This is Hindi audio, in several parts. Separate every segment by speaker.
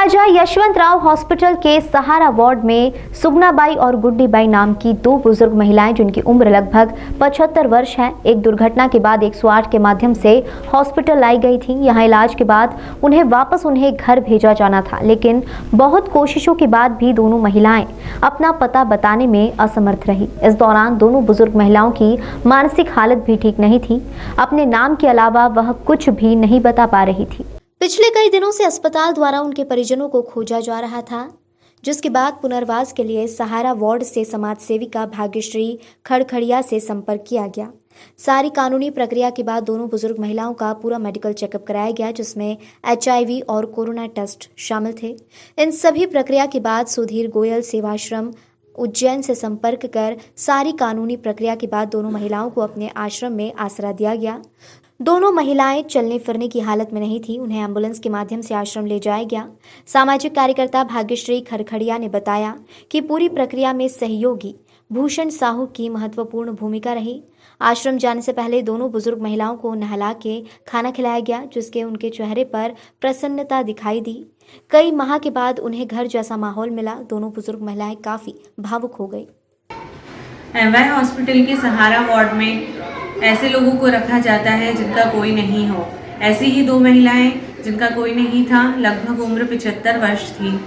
Speaker 1: महाराजा यशवंतराव हॉस्पिटल के सहारा वार्ड में सुगनाबाई और गुड्डीबाई नाम की दो बुजुर्ग महिलाएं जिनकी उम्र लगभग 75 वर्ष है, एक दुर्घटना के बाद 108 के माध्यम से हॉस्पिटल लाई गई थी। यहां इलाज के बाद उन्हें घर भेजा जाना था, लेकिन बहुत कोशिशों के बाद भी दोनों महिलाएं अपना पता बताने में असमर्थ रही। इस दौरान दोनों बुजुर्ग महिलाओं की मानसिक हालत भी ठीक नहीं थी। अपने नाम के अलावा वह कुछ भी नहीं बता पा रही थी। पिछले कई दिनों से अस्पताल द्वारा उनके परिजनों को खोजा जा रहा था, जिसके बाद पुनर्वास के लिए सहारा वार्ड से समाज सेविका भाग्यश्री खड़खड़िया से संपर्क किया गया। सारी कानूनी प्रक्रिया के बाद दोनों बुजुर्ग महिलाओं का पूरा मेडिकल चेकअप कराया गया, जिसमें HIV और कोरोना टेस्ट शामिल थे। इन सभी प्रक्रिया के बाद सुधीर गोयल सेवाश्रम उज्जैन से संपर्क कर सारी कानूनी प्रक्रिया के बाद दोनों महिलाओं को अपने आश्रम में आसरा दिया गया। दोनों महिलाएं चलने फिरने की हालत में नहीं थी, उन्हें एम्बुलेंस के माध्यम से आश्रम ले जाया गया। सामाजिक कार्यकर्ता भाग्यश्री खड़खड़िया ने बताया कि पूरी प्रक्रिया में सहयोगी भूषण साहू की महत्वपूर्ण भूमिका रही। आश्रम जाने से पहले दोनों बुजुर्ग महिलाओं को नहला के खाना खिलाया गया, जिसके उनके चेहरे पर प्रसन्नता दिखाई दी। कई माह के बाद उन्हें घर जैसा माहौल मिला। दोनों बुजुर्ग महिलाएं काफी भावुक हो गई।
Speaker 2: एमवाई हॉस्पिटल के सहारा वार्ड में ऐसे लोगों को रखा जाता है जिनका कोई नहीं हो। ऐसी ही दो महिलाएं जिनका कोई नहीं था, लगभग उम्र 75 वर्ष थी।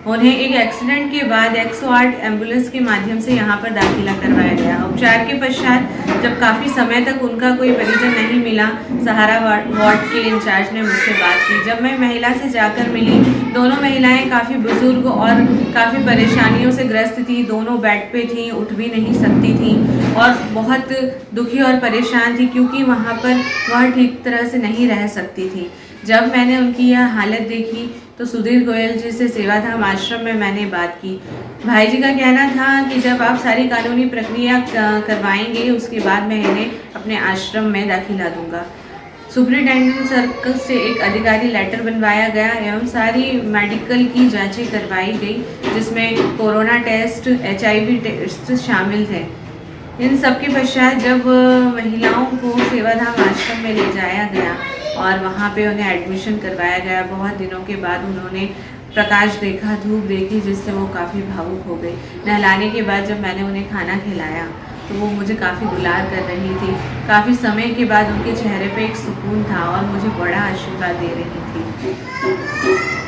Speaker 2: उन्हें एक एक्सीडेंट के बाद 108 एम्बुलेंस के माध्यम से यहां पर दाखिला करवाया गया। उपचार के पश्चात जब काफ़ी समय तक उनका कोई परिजन नहीं मिला, सहारा वार्ड के इंचार्ज ने मुझसे बात की। जब मैं महिला से जाकर मिली, दोनों महिलाएं काफ़ी बुजुर्ग और काफ़ी परेशानियों से ग्रस्त थी। दोनों बेड पे थी, उठ भी नहीं सकती थी और बहुत दुखी और परेशान थी, क्योंकि वहाँ पर वह ठीक तरह से नहीं रह सकती थी। जब मैंने उनकी यह हालत देखी तो सुधीर गोयल जी से सेवाधाम आश्रम में मैंने बात की। भाई जी का कहना था कि जब आप सारी कानूनी प्रक्रिया करवाएंगे, उसके बाद मैं इन्हें अपने आश्रम में दाखिला दूंगा। सुपरिटेंडेंट सर्कल से एक अधिकारी लेटर बनवाया गया एवं सारी मेडिकल की जांचें करवाई गई, जिसमें कोरोना टेस्ट, HIV टेस्ट शामिल थे। इन सब के पश्चात जब महिलाओं को सेवाधाम आश्रम में ले जाया गया और वहाँ पे उन्हें एडमिशन करवाया गया, बहुत दिनों के बाद उन्होंने प्रकाश देखा, धूप देखी, जिससे वो काफ़ी भावुक हो गई। नहलाने के बाद जब मैंने उन्हें खाना खिलाया तो वो मुझे काफ़ी दुलार कर रही थी। काफ़ी समय के बाद उनके चेहरे पे एक सुकून था और मुझे बड़ा आशीर्वाद दे रही थी।